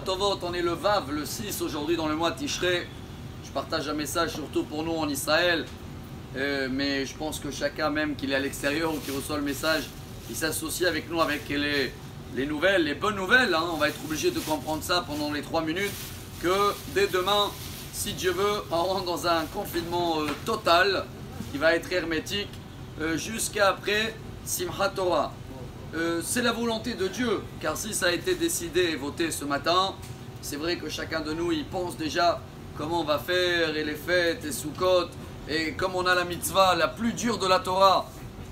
Tovot, on est le Vav, le 6 aujourd'hui dans le mois Tishrei. Je partage un message surtout pour nous en Israël, mais je pense que chacun, même qu'il est à l'extérieur ou qui reçoit le message, il s'associe avec nous avec les nouvelles, les bonnes nouvelles. Hein. On va être obligé de comprendre ça pendant les 3 minutes, que dès demain, si Dieu veut, on rentre dans un confinement total qui va être hermétique jusqu'à après Simchat Torah. C'est la volonté de Dieu, car si ça a été décidé et voté ce matin, c'est vrai que chacun de nous, il pense déjà comment on va faire, et les fêtes, et Sukkot, et comme on a la mitzvah la plus dure de la Torah,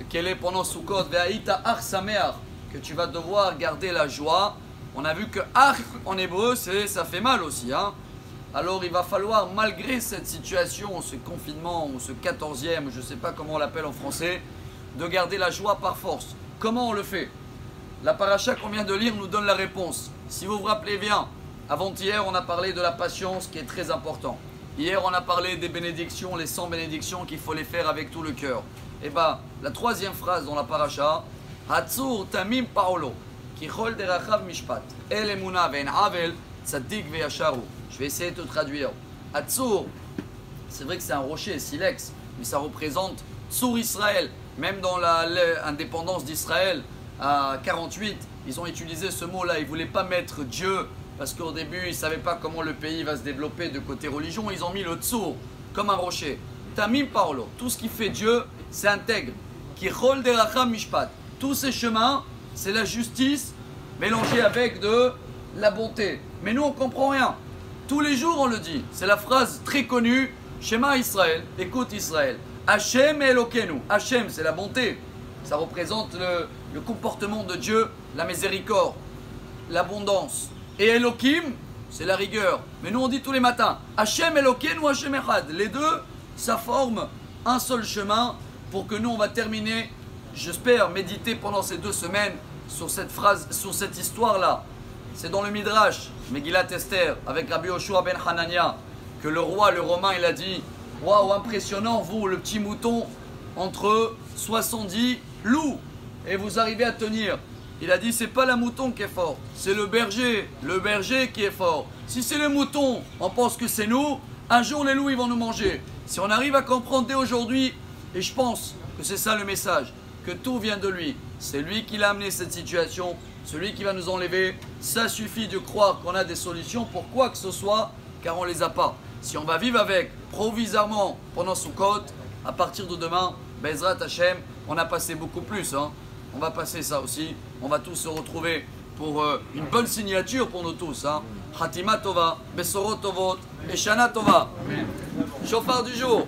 qu'elle est pendant Sukkot, Ve'aïta Ach Sameach, que tu vas devoir garder la joie. On a vu que Ach en hébreu, ça fait mal aussi. Hein. Alors il va falloir, malgré cette situation, ce confinement, ou ce 14e, je ne sais pas comment on l'appelle en français, de garder la joie par force. Comment on le fait? La paracha qu'on vient de lire nous donne la réponse. Si vous vous rappelez bien, avant-hier on a parlé de la patience qui est très important. Hier on a parlé des bénédictions, les 100 bénédictions qu'il faut les faire avec tout le cœur. Et bien la troisième phrase dans la paracha, Hatzur tamim paolo, kichol derachav mishpat, el emuna ve'en avel, tzaddik ve'yasharu. Je vais essayer de te traduire. Hatzur, c'est vrai que c'est un rocher, silex, mais ça représente Tzur Israël. Même dans l'indépendance d'Israël, à 48, ils ont utilisé ce mot-là. Ils ne voulaient pas mettre Dieu, parce qu'au début, ils ne savaient pas comment le pays va se développer de côté religion. Ils ont mis le Tzur, comme un rocher. Tamim Paolo, tout ce qui fait Dieu, c'est intègre. Kichol deracham mishpat. Tous ces chemins, c'est la justice mélangée avec de la bonté. Mais nous, on ne comprend rien. Tous les jours, on le dit. C'est la phrase très connue, Shema Israël, écoute Israël. Hachem Elokenu. Hachem, c'est la bonté. Ça représente le comportement de Dieu, la miséricorde, l'abondance. Et Elokim, c'est la rigueur. Mais nous, on dit tous les matins, Hachem Elokenu, Hachem Echad. Les deux, ça forme un seul chemin pour que nous, on va terminer, j'espère, méditer pendant ces 2 semaines sur cette phrase, sur cette histoire-là. C'est dans le Midrash, Megillat Esther, avec Rabbi Yoshua ben Hanania, que le roi, le Romain, il a dit, waouh, impressionnant, vous, le petit mouton, entre 70 loups, et vous arrivez à tenir. Il a dit, c'est pas la mouton qui est fort, c'est le berger qui est fort. Si c'est le mouton, on pense que c'est nous, un jour les loups, ils vont nous manger. Si on arrive à comprendre dès aujourd'hui, et je pense que c'est ça le message, que tout vient de lui, c'est lui qui l'a amené cette situation, celui qui va nous enlever, ça suffit de croire qu'on a des solutions pour quoi que ce soit, car on les a pas. Si on va vivre avec provisoirement pendant Sukkot, à partir de demain, Bezrat Hashem, on a passé beaucoup plus. Hein. On va passer ça aussi. On va tous se retrouver pour une bonne signature pour nous tous. Hein. Khatima Tova, Besorot Tovot et Shana Tova. Chauffard du jour.